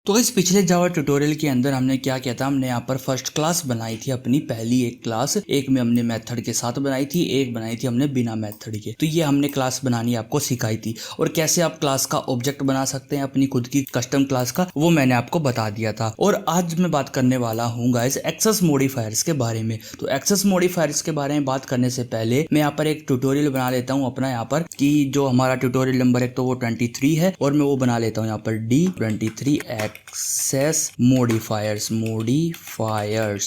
तो इस पिछले जावा ट्यूटोरियल के अंदर हमने क्या किया था, हमने यहाँ पर फर्स्ट क्लास बनाई थी अपनी पहली एक क्लास। एक में हमने मेथड के साथ बनाई थी, एक बनाई थी हमने बिना मेथड के। तो ये हमने क्लास बनानी आपको सिखाई थी और कैसे आप क्लास का ऑब्जेक्ट बना सकते हैं अपनी खुद की कस्टम क्लास का, वो मैंने आपको बता दिया था। और आज मैं बात करने वाला हूँ गाइस एक्सेस मॉडिफायर्स के बारे में। तो एक्सेस मॉडिफायर्स के बारे में बात करने से पहले मैं यहाँ पर एक ट्यूटोरियल बना लेता हूँ अपना, यहाँ पर कि जो हमारा ट्यूटोरियल नंबर एक तो वो 23 है और मैं वो बना लेता हूँ यहाँ पर D23 एक्सेस मॉडिफायर्स,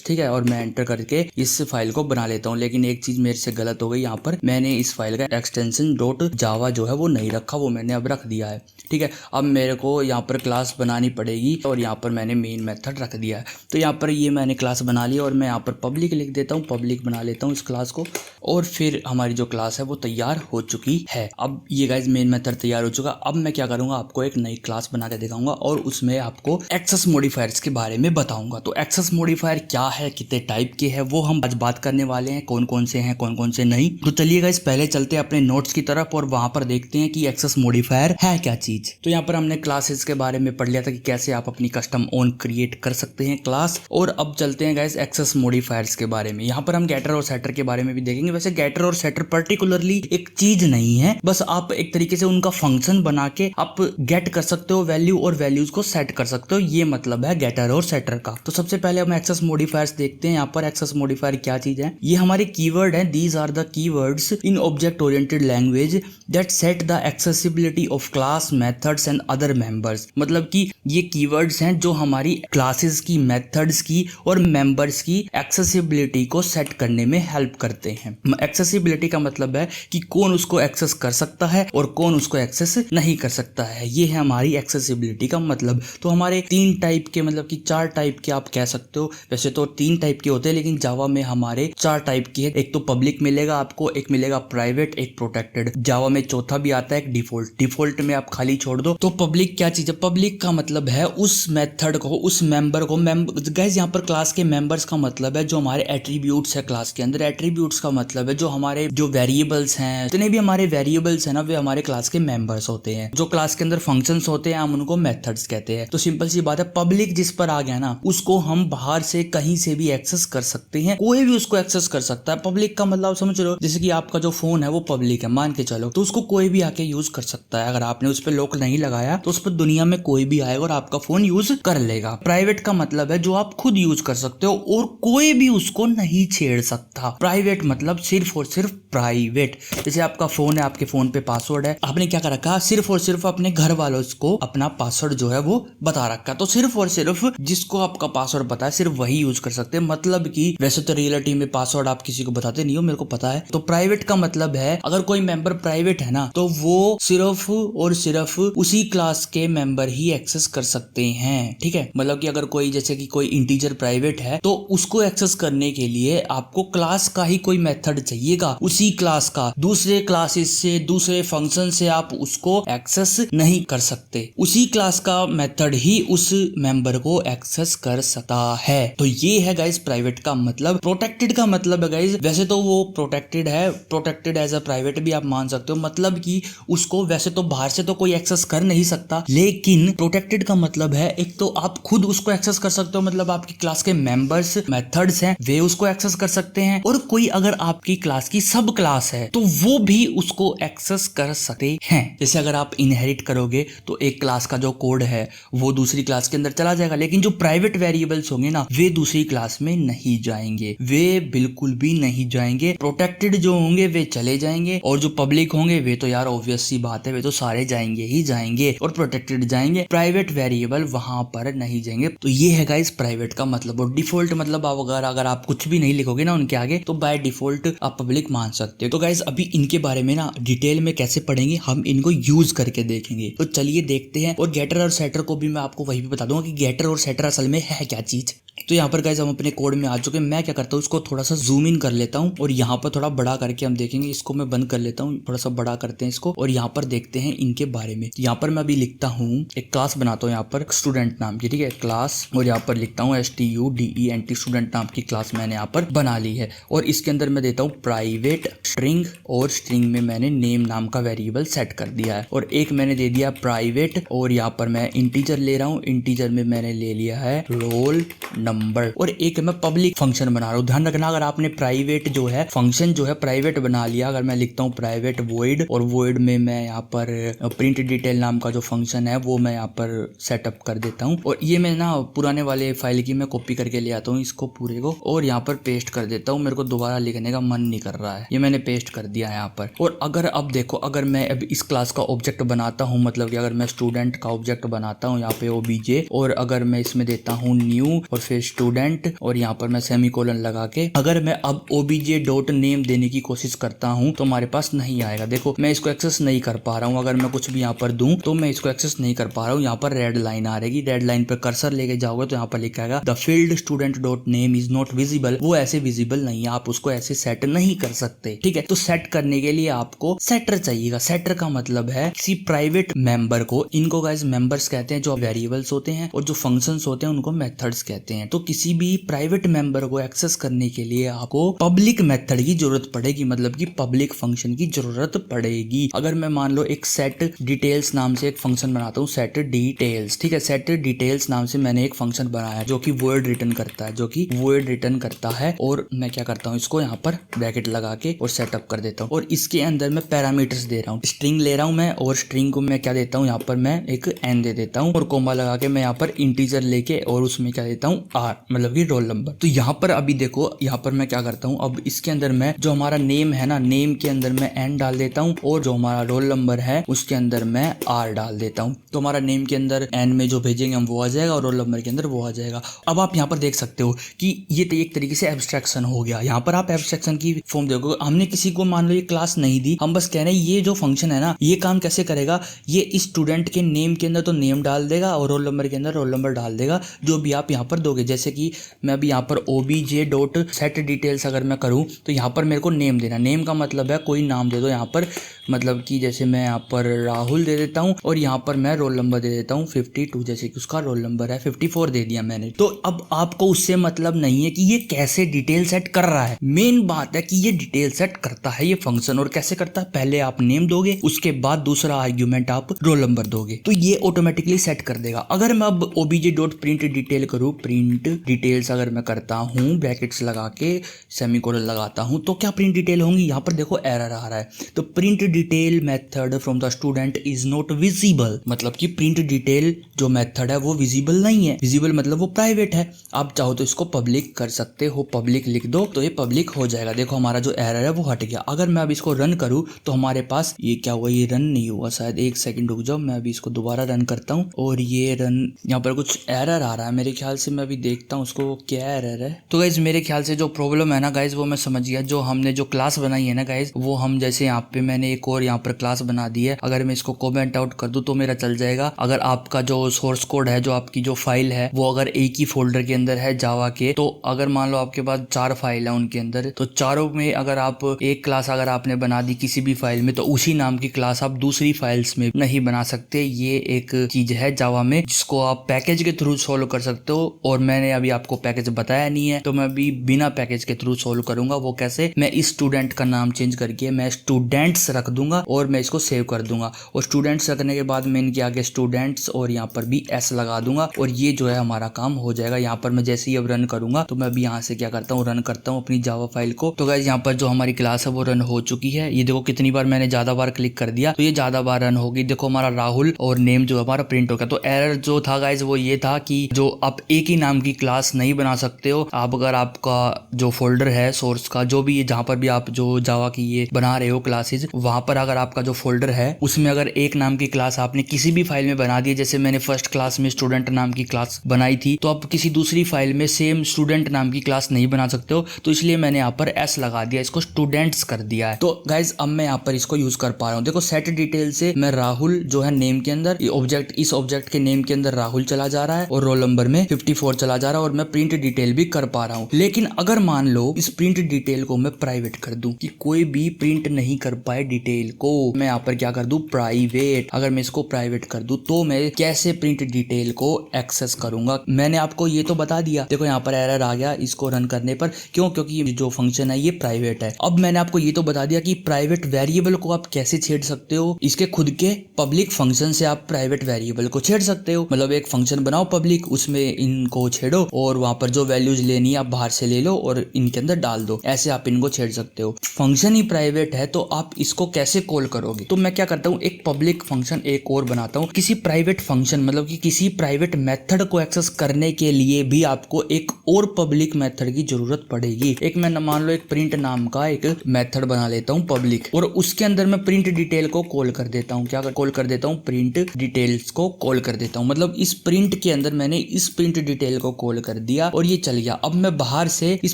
ठीक है। और मैं एंटर करके इस फाइल को बना लेता हूँ। लेकिन एक चीज मेरे से गलत हो गई, यहाँ पर मैंने इस फाइल का एक्सटेंशन .java जो है वो नहीं रखा, वो मैंने अब रख दिया है, ठीक है। अब मेरे को यहाँ पर क्लास बनानी पड़ेगी और यहाँ पर मैंने मेन मेथड रख दिया है। तो यहाँ पर ये मैंने क्लास बना ली और मैं यहाँ पर पब्लिक लिख देता हूँ, पब्लिक बना लेता हूँ इस क्लास को। और फिर हमारी जो क्लास है वो तैयार हो चुकी है। अब ये गाइज मेन मेथड तैयार हो चुका। अब मैं क्या करूंगा, आपको एक नई क्लास बना के दिखाऊंगा और उसमें आपको एक्सेस मॉडिफायर्स के बारे में बताऊंगा। तो एक्सेस मॉडिफायर क्या है, कितने टाइप के हैं, वो हम आज बात करने वाले हैं, कौन कौन से हैं कौन कौन से नहीं। तो चलिए गाइस पहले चलते हैं अपने नोट्स की तरफ और वहां पर देखते हैं कि एक्सेस मॉडिफायर है क्या चीज। तो यहाँ पर हमने क्लासेस के बारे में पढ़ लिया था कि कैसे आप अपनी कस्टम ओन क्रिएट कर सकते हैं क्लास। और अब चलते हैं गाइस एक्सेस मॉडिफायर्स के बारे में। यहाँ पर हम गेटर और सेटर के बारे में भी देखेंगे। वैसे गेटर और सेटर पर्टिकुलरली एक चीज नहीं है, बस आप एक तरीके से उनका फंक्शन बना के आप गेट कर सकते हो वैल्यू और वैल्यूज को सेट कर सकते हो, ये मतलब है गेटर और सेटर का। तो सबसे पहले हम एक्सेस मॉडिफायर्स देखते हैं। यहाँ पर एक्सेस मॉडिफायर क्या चीज है, ये हमारे कीवर्ड है। These are the keywords in object oriented language that set the accessibility of class methods and other members. मतलब कि ये कीवर्ड्स हैं जो हमारी क्लासेस की, मेथड्स की और मेंबर्स की एक्सेसिबिलिटी को सेट करने में हेल्प करते हैं। एक्सेसिबिलिटी का मतलब है कि कौन उसको एक्सेस कर सकता है और कौन उसको एक्सेस नहीं कर सकता है, ये है हमारी एक्सेसिबिलिटी का मतलब। तो हमारे 3 टाइप के, मतलब कि 4 टाइप के आप कह सकते हो। वैसे तो 3 टाइप के होते हैं लेकिन जावा में हमारे 4 टाइप के हैं। एक तो पब्लिक मिलेगा आपको, एक मिलेगा प्राइवेट, एक प्रोटेक्टेड। जावा में चौथा भी आता है एक डिफॉल्ट। डिफॉल्ट में आप खाली छोड़ दो। तो पब्लिक क्या चीज है, पब्लिक का मतलब है उस मेथड को, उस मेंबर को। गाइस यहाँ पर क्लास के मेंबर्स का मतलब है जो हमारे एट्रीब्यूट्स है क्लास के अंदर। एट्रीब्यूट्स का मतलब है जो हमारे जो वेरिएबल्स हैं, जितने भी हमारे वेरिएबल्स हैं ना, वे हमारे क्लास के मेंबर्स होते हैं। जो क्लास के अंदर फंक्शंस होते हैं हम उनको मेथड्स कहते हैं। तो सिंपल सी बात है, पब्लिक जिस पर आ गया ना उसको हम बाहर से कहीं से भी एक्सेस कर सकते हैं, कोई भी उसको एक्सेस कर सकता है। पब्लिक का मतलब समझ रहे हो, जैसे कि आपका जो फोन है वो पब्लिक है मान के चलो, तो उसको कोई भी आके यूज कर सकता है। अगर आपने उस पर लॉक नहीं लगाया तो उस पर दुनिया में कोई भी आएगा और आपका फोन यूज कर लेगा। प्राइवेट का मतलब है जो आप खुद यूज कर सकते हो और कोई भी उसको नहीं छेड़ सकता। प्राइवेट मतलब सिर्फ और सिर्फ प्राइवेट। जैसे आपका फोन है, आपके फोन पे पासवर्ड है, आपने क्या कर रखा, सिर्फ और सिर्फ अपने घर वालों को अपना पासवर्ड जो है वो बता रखा। तो सिर्फ और सिर्फ जिसको आपका पासवर्ड पता है सिर्फ वही यूज कर सकते हैं। मतलब कि वैसे तो रियलिटी में पासवर्ड आप किसी को बताते नहीं हो, मेरे को पता है। तो प्राइवेट का मतलब है अगर कोई मेंबर प्राइवेट है ना तो वो सिर्फ और सिर्फ उसी क्लास के मेंबर ही एक्सेस कर सकते हैं, ठीक है। मतलब कि अगर कोई, जैसे कि कोई इंटीजर प्राइवेट है तो उसको एक्सेस करने के लिए आपको क्लास का ही कोई मेथड चाहिएगा, उसी क्लास का। दूसरे क्लासेस से, दूसरे फंक्शन से आप उसको एक्सेस नहीं कर सकते। उसी क्लास का मेथड ही उस मेंबर को एक्सेस कर सकता है। तो ये है गाइस प्राइवेट का मतलब। प्रोटेक्टेड का मतलब है गाइस, वैसे तो वो प्रोटेक्टेड है, प्रोटेक्टेड एज अ प्राइवेट भी आप मान सकते हो। मतलब कि उसको वैसे तो बाहर से तो कोई एक्सेस कर नहीं सकता, लेकिन प्रोटेक्टेड का मतलब है एक तो आप खुद उसको एक्सेस कर सकते हो, मतलब आपकी क्लास के मेंबर्स, मेथड्स हैं, वे उसको एक्सेस कर सकते हैं। और कोई अगर आपकी क्लास की सब क्लास है तो वो भी उसको एक्सेस कर सकते हैं। जैसे अगर आप इनहेरिट करोगे तो एक क्लास का जो कोड है वो दूसरी क्लास के अंदर चला जाएगा, लेकिन जो प्राइवेट वेरिएबल्स होंगे ना वे दूसरी क्लास में नहीं जाएंगे, वे बिल्कुल भी नहीं जाएंगे। प्रोटेक्टेड जो होंगे वे चले जाएंगे और जो पब्लिक होंगे वे तो यार ऑब्वियस सी बात है, वे तो सारे जाएंगे ही जाएंगे और प्रोटेक्टेड जाएंगे, प्राइवेट वेरिएबल वहां पर नहीं जाएंगे। तो ये है गाइस प्राइवेट का मतलब। और डिफॉल्ट मतलब अगर आप कुछ भी नहीं लिखोगे ना उनके आगे तो बाय डिफॉल्ट आप पब्लिक मान सकते हो। तो गाइस अभी इनके बारे में ना डिटेल में कैसे पढ़ेंगे, हम इनको यूज करके देखेंगे। तो चलिए देखते हैं। और गेटर और सेटर को भी मैं आपको वही भी बता दूंगा कि गेटर और सेटर असल में है क्या चीज। तो यहाँ पर गाइस हम अपने कोड में आ चुके हैं। मैं क्या करता हूँ, इसको थोड़ा सा जूम इन कर लेता हूँ और यहाँ पर थोड़ा बड़ा करके हम देखेंगे। इसको मैं बंद कर लेता हूँ, थोड़ा सा बड़ा करते हैं इसको और यहाँ पर देखते हैं इनके बारे में। यहाँ पर मैं अभी लिखता हूँ, एक क्लास बनाता हूँ यहाँ पर स्टूडेंट नाम की, ठीक है, क्लास। और यहाँ पर लिखता हूँ STUDENT, स्टूडेंट नाम की क्लास मैंने यहाँ पर बना ली है। और इसके अंदर मैं देता हूँ प्राइवेट प्राइवेट स्ट्रिंग, और स्ट्रिंग में मैंने नेम नाम का वेरिएबल सेट कर दिया है, और एक मैंने दे दिया प्राइवेट, और यहाँ पर मैं इंटीजर ले रहा हूँ, इंटीजर में मैंने ले लिया है रोल नंबर, और एक मैं पब्लिक फंक्शन बना रहा हूँ। ध्यान रखना, अगर आपने प्राइवेट जो है फंक्शन जो है प्राइवेट बना लिया, अगर मैं लिखता हूँ प्राइवेट वॉइड, और वॉइड में मैं यहाँ पर प्रिंट डिटेल नाम का जो फंक्शन है वो मैं यहाँ पर सेटअप कर देता हूँ, और ये मैं ना पुराने वाले फाइल की मैं कॉपी करके ले आता हूँ इसको पूरे को, और यहाँ पर पेस्ट कर देता हूँ। मेरे को दोबारा लिखने का मन नहीं कर रहा है, ये मैंने पेस्ट कर दिया यहाँ पर। और अगर अब देखो, अगर मैं अब इस क्लास का ऑब्जेक्ट बनाता हूँ, मतलब कि अगर मैं स्टूडेंट का ऑब्जेक्ट बनाता हूँ यहाँ पे ओबीजे, और अगर मैं इसमें देता हूँ न्यू और फिर स्टूडेंट, और यहाँ पर मैं सेमीकोलन लगा के अगर मैं अब ओबीजे डॉट नेम देने की कोशिश करता हूँ तो हमारे पास नहीं आएगा। देखो मैं इसको एक्सेस नहीं कर पा रहा हूँ, अगर मैं कुछ भी यहाँ पर दूं तो मैं इसको एक्सेस नहीं कर पा रहा हूँ। यहाँ पर रेड लाइन आ रहेगी, रेड लाइन पर कर्सर लेके जाओगे तो यहाँ पर लिखा है the field student dot name is not visible. वो ऐसे विजिबल नहीं है, आप उसको ऐसे सेट नहीं कर सकते, ठीक है। तो सेट करने के लिए आपको सेटर चाहिएगा। सेटर का मतलब है किसी प्राइवेट मेंबर को, इनको गाइस मेंबर्स कहते हैं, जो वेरिएबल्स होते हैं, और जो फंक्शंस होते हैं उनको मेथड्स कहते हैं। तो किसी भी प्राइवेट मेंबर को एक्सेस करने के लिए आपको पब्लिक मेथड की जरूरत पड़ेगी, मतलब कि पब्लिक फंक्शन की जरूरत पड़ेगी। अगर मैं मान लो एक सेट डिटेल्स नाम से एक फंक्शन बनाता हूँ, सेट डिटेल्स, ठीक है, सेट डिटेल्स नाम से मैंने एक फंक्शन बनाया जो कि वर्ड रिटर्न करता है, और मैं क्या करता हूँ, इसको यहाँ पर ब्रैकेट लगा के और सेटअप कर देता हूँ, और इसके अंदर मैं पैरामीटर्स दे रहा हूँ, स्ट्रिंग ले रहा हूँ मैं, और स्ट्रिंग को मैं क्या देता हूँ, यहाँ पर मैं एक एन दे देता हूँ, और कोमा लगा के मैं यहाँ पर इंटीजर लेके और उसमें क्या देता हूँ आर, मतलब कि रोल नंबर। तो यहाँ पर अभी देखो, यहाँ पर मैं क्या करता हूँ, अब इसके अंदर मैं जो हमारा नेम है ना, नेम के अंदर मैं एन डाल देता हूँ, और जो हमारा रोल नंबर है उसके अंदर मैं आर डाल देता हूँ। तो हमारा नेम के अंदर एन में जो भेजेंगे हम वो आ जाएगा, और रोल नंबर के अंदर वो आ जाएगा। अब आप यहाँ पर देख सकते हो कि ये तो एक तरीके से एब्स्ट्रैक्शन हो गया। यहाँ पर आप एब्स्ट्रैक्शन की फॉर्म देखो, हमने किसी को मान लो ये क्लास नहीं दी, हम बस कह रहे हैं ये जो फंक्शन है ना ये काम कैसे करेगा, ये इस स्टूडेंट के नेम के अंदर तो नेम डाल देगा और रोल नंबर के अंदर रोल नंबर डाल देगा, जो भी आप यहाँ पर दोगे। जैसे कि मैं अभी यहाँ पर ओबीजे डॉट सेट डिटेल्स अगर मैं करूँ तो यहाँ पर मेरे को नेम देना, नेम का मतलब है कोई नाम दे दो यहाँ पर, मतलब कि जैसे मैं यहाँ पर राहुल दे देता हूँ, और यहाँ पर मैं रोल नंबर दे देता हूँ 52, जैसे कि उसका रोल नंबर है 54 दे दिया मैंने। तो अब आपको उससे मतलब नहीं है कि ये कैसे डिटेल सेट कर रहा है, मेन बात है कि ये डिटेल सेट करता है ये फंक्शन, और कैसे करता है, पहले आप नेम दोगे, उसके बाद दूसरा आर्ग्यूमेंट आप रोल नंबर दोगे, तो ये ऑटोमेटिकली सेट कर देगा। अगर मैं अब ओबीजे डॉट प्रिंट डिटेल करूँ, प्रिंट डिटेल्स अगर मैं करता हूँ ब्रैकेट्स लगा के सेमीकोलन लगाता हूँ, तो क्या प्रिंट डिटेल होंगी, यहाँ पर देखो एरर आ रहा है। तो print detail method from the student is not visible, मतलब कि प्रिंट डिटेल जो मेथड है वो विजिबल नहीं है। विजिबल मतलब वो प्राइवेट है। आप चाहो तो इसको पब्लिक कर सकते हो, पब्लिक लिख दो तो ये पब्लिक हो जाएगा। देखो हमारा जो एरर है वो हट गया। अगर मैं अब इसको रन करूँ तो हमारे पास ये क्या हुआ, ये रन नहीं हुआ शायद, एक सेकंड रुक जाओ, मैं अभी इसको दोबारा रन करता हूँ, और ये रन, यहाँ पर कुछ एरर आ रहा है मेरे ख्याल से, मैं अभी देखता हूँ उसको क्या एरर है। तो गाइज मेरे ख्याल से जो प्रॉब्लम है ना गाइज वो मैं समझ गया। जो हमने जो क्लास बनाई है ना गाइज, वो हम जैसे यहाँ पे मैंने एक और यहाँ पर क्लास बना दी है, अगर मैं इसको कमेंट आउट कर दूं तो मेरा चल जाएगा। अगर आपका जो सोर्स कोड है, जो आपकी जो फाइल है, वो अगर एक ही फोल्डर के अंदर है जावा के, तो अगर मान लो आपके पास 4 फाइल है उनके अंदर, तो चारों में अगर आप एक क्लास अगर आपने बना दी किसी भी फाइल में, तो उसी नाम की क्लास आप दूसरी फाइल्स में नहीं बना सकते। ये एक चीज है जावा में जिसको आप पैकेज के थ्रू सोल्व कर सकते हो, और मैंने अभी आपको पैकेज बताया नहीं है, तो मैं अभी बिना पैकेज के थ्रू सोल्व करूंगा। वो कैसे, मैं इस स्टूडेंट का नाम चेंज करके मैं स्टूडेंट्स रख दूंगा और मैं इसको सेव कर दूंगा, और स्टूडेंट्स रखने के बाद मैं इनके आगे स्टूडेंट्स और यहाँ पर भी एस लगा दूंगा, और ये जो है हमारा काम हो जाएगा। यहाँ पर मैं जैसे ही अब रन करूंगा तो मैं अभी यहाँ से क्या करता हूँ, रन करता हूँ अपनी जावा फाइल को। तो गाइस यहाँ पर जो हमारी क्लास है वो रन हो चुकी है। ये देखो कितनी बार मैंने ज्यादा बार क्लिक कर दिया तो ये ज्यादा बार रन होगी। देखो हमारा राहुल और नेम जो हमारा प्रिंट हो गया। तो एरर जो था गाइस वो ये था कि जो आप एक ही नाम की क्लास नहीं बना सकते हो। आप अगर आपका जो फोल्डर है सोर्स का, जो भी जहाँ पर भी आप जो जावा की ये बना रहे हो क्लासेज, वहां पर अगर आपका जो फोल्डर है उसमें अगर एक नाम की क्लास आपने किसी भी फाइल में बना दी, जैसे मैंने फर्स्ट क्लास में स्टूडेंट नाम की क्लास बनाई थी, तो आप किसी दूसरी फाइल में सेम स्टूडेंट नाम की क्लास नहीं बना सकते हो। तो इसलिए मैंने यहाँ पर एस लगा दिया, इसको स्टूडेंट्स कर दिया है। तो गाइज अब मैं यहाँ पर इसको यूज कर पा रहा हूँ। देखो सेट डिटेल से मैं राहुल जो है नेम के अंदर, ऑब्जेक्ट इस ऑब्जेक्ट के नेम के अंदर राहुल चला जा रहा है और रोल नंबर में 54 चला जा रहा है, और मैं प्रिंट डिटेल भी कर पा रहा हूँ। लेकिन अगर मान लो इस प्रिंट डिटेल को मैं प्राइवेट कर दूं कि कोई भी प्रिंट नहीं कर पाए डिटेल डिटेल को मैं यहाँ पर क्या कर दूं, प्राइवेट। अगर मैं इसको प्राइवेट कर दूं तो मैं कैसे प्रिंट डिटेल को एक्सेस करूंगा। मैंने आपको ये तो बता दिया, देखो यहाँ पर एरर आ गया इसको रन करने पर, क्यों, क्योंकि जो फंक्शन है ये प्राइवेट है। अब मैंने आपको ये तो बता दिया कि प्राइवेट वेरिएबल को आप कैसे छेड़ सकते हो, इसके खुद के पब्लिक फंक्शन से आप प्राइवेट वेरिएबल को छेड़ सकते हो। मतलब एक फंक्शन बनाओ पब्लिक, उसमें इनको छेड़ो और वहां पर जो वैल्यूज लेनी है आप बाहर से ले लो और इनके अंदर डाल दो, ऐसे आप इनको छेड़ सकते हो। फंक्शन ही प्राइवेट है तो आप इसको कैसे कॉल करोगे, तो मैं क्या करता हूँ, एक पब्लिक फंक्शन एक और बनाता हूँ। किसी प्राइवेट फंक्शन मतलब कि किसी प्राइवेट मेथड को एक्सेस करने के लिए भी आपको एक और पब्लिक मेथड की जरूरत पड़ेगी। एक मैं मान लो एक प्रिंट नाम का एक मेथड बना लेता हूँ पब्लिक, और उसके अंदर मैं प्रिंट डिटेल को कॉल कर देता हूँ। क्या कॉल कर देता हूँ, प्रिंट डिटेल्स को कॉल कर देता हूँ। मतलब इस प्रिंट के अंदर मैंने इस प्रिंट डिटेल को कॉल कर दिया और ये चल गया। अब मैं बाहर से इस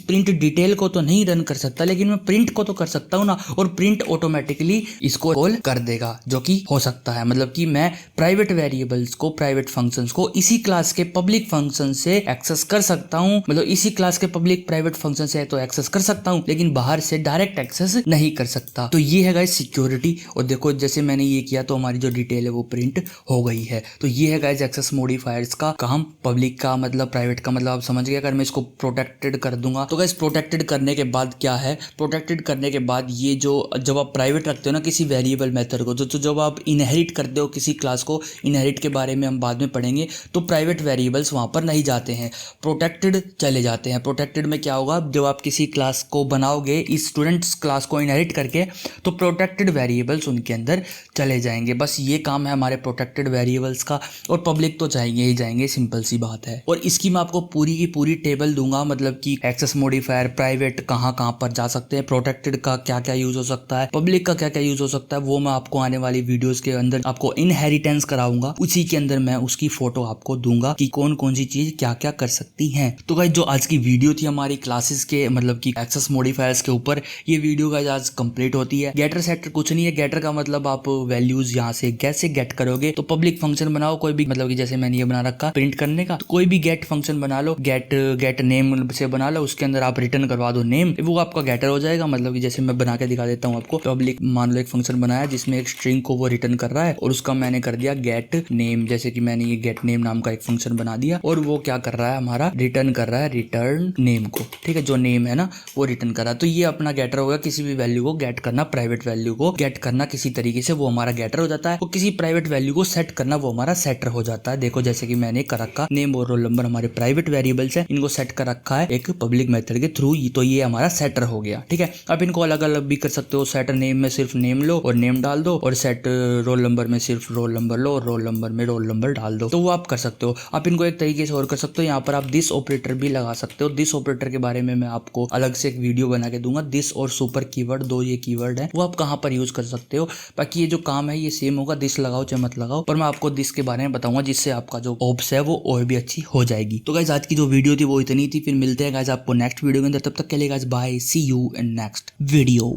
प्रिंट डिटेल को तो नहीं रन कर सकता, लेकिन मैं प्रिंट को तो कर सकता हूँ ना, और प्रिंट ऑटोमेटिकली इसको कॉल कर देगा, जो कि हो सकता है। मतलब कि मैं प्राइवेट वेरिएबल्स को, प्राइवेट फंक्शंस को इसी क्लास के पब्लिक फंक्शन से एक्सेस कर सकता हूँ। मतलब इसी क्लास के पब्लिक प्राइवेट फंक्शन से तो एक्सेस कर सकता हूँ, लेकिन बाहर से डायरेक्ट एक्सेस नहीं कर सकता। तो ये है गाइस सिक्योरिटी। और देखो जैसे मैंने ये किया तो हमारी जो डिटेल है वो प्रिंट हो गई है। तो ये है गाइस एक्सेस मॉडिफायर्स का काम। पब्लिक का मतलब प्राइवेट का मतलब आप समझ गए। अगर मैं इसको प्रोटेक्टेड कर दूंगा तो गाइस प्रोटेक्टेड करने के बाद क्या है, प्रोटेक्टेड करने के बाद ये जो जब आप प्राइवेट रखते हो ना किसी वेरिएबल मेथड को, तो जब आप इनहेरिट करते हो किसी क्लास को, इनहेरिट के बारे में हम बाद में पढ़ेंगे, तो प्राइवेट वेरिएबल्स वहां पर नहीं जाते हैं, प्रोटेक्टेड चले जाते हैं। प्रोटेक्टेड में क्या होगा, जब आप किसी क्लास को बनाओगे इस स्टूडेंट्स क्लास को इनहेरिट करके, तो प्रोटेक्टेड वेरिएबल्स उनके अंदर चले जाएंगे। बस ये काम है हमारे प्रोटेक्टेड वेरिएबल्स का। और पब्लिक तो जाएंगे ही जाएंगे, सिंपल सी बात है। और इसकी मैं आपको पूरी की पूरी टेबल दूंगा, मतलब कि एक्सेस मॉडिफायर प्राइवेट कहाँ कहाँ पर जा सकते हैं, प्रोटेक्टेड का क्या क्या यूज हो सकता है, पब्लिक का क्या क्या यूज हो सकता है, वो मैं आपको आने वाली वीडियोस के अंदर आपको इनहेरिटेंस कराऊंगा। उसी के अंदर मैं उसकी फोटो आपको दूंगा कि कौन कौन सी चीज क्या क्या कर सकती है। तो गाइस जो आज की वीडियो थी हमारी क्लासेस के मतलब कि एक्सेस मॉडिफायर्स के ऊपर, ये वीडियो गाइस आज कंप्लीट होती है। गेटर सेटर कुछ नहीं है, गेटर का मतलब आप वैल्यूज यहाँ से कैसे गेट करोगे। तो पब्लिक फंक्शन बनाओ कोई भी, मतलब कि जैसे मैंने ये बना रखा प्रिंट करने का, तो कोई भी गेट फंक्शन बना लो, गेट नेम से बना लो, उसके अंदर आप रिटर्न करवा दो नेम, वो आपका गेटर हो जाएगा। मतलब कि जैसे मैं बना के दिखा देता हूँ आपको। पब्लिक मान लो एक फंक्शन बनाया जिसमें एक स्ट्रिंग को वो रिटर्न कर रहा है, और उसका मैंने कर दिया गेट नेम। जैसे कि मैंने ये गेट नेम नाम का एक फंक्शन बना दिया, और वो क्या कर रहा है, हमारा रिटर्न कर रहा है रिटर्न नेम को। ठीक है, जो नेम है ना वो रिटर्न कर रहा है। तो ये अपना गेटर होगा। किसी भी वैल्यू को गेट करना, प्राइवेट वैल्यू को गेट करना किसी तरीके से, वो हमारा गेटर हो जाता है। और किसी प्राइवेट वैल्यू को सेट करना, वो हमारा सेटर हो जाता है। देखो जैसे कि मैंने कर रखा नेम और रोल नंबर हमारे प्राइवेट वेरिएबल्स है, इनको सेट कर रखा है एक पब्लिक मेथड के थ्रू, तो ये हमारा सेटर हो गया। ठीक है, अब इनको अलग अलग भी कर सकते हो। सेटर नेम में सिर्फ नेम लो और नेम डाल दो, और सेट रोल नंबर में सिर्फ रोल नंबर लो और रोल नंबर में रोल नंबर डाल दो, तो वो आप कर सकते हो। आप इनको एक तरीके से और कर सकते हो, यहाँ पर आप दिस ऑपरेटर भी लगा सकते हो। दिस ऑपरेटर के बारे में मैं आपको अलग से एक वीडियो बना के दूंगा। दिस और सुपर कीवर्ड, दो ये कीवर्ड है, वो आप कहाँ पर यूज कर सकते हो। बाकी ये जो काम है ये सेम होगा, दिस लगाओ चाहे मत लगाओ, पर मैं आपको दिस के बारे में बताऊंगा, जिससे आपका जो ऑप्स है वो और भी अच्छी हो जाएगी। तो गाइस आज की जो वीडियो थी वो इतनी थी, फिर मिलते हैं गाइस आपको नेक्स्ट वीडियो के अंदर। तब तक के लिए guys bye, see you in next video.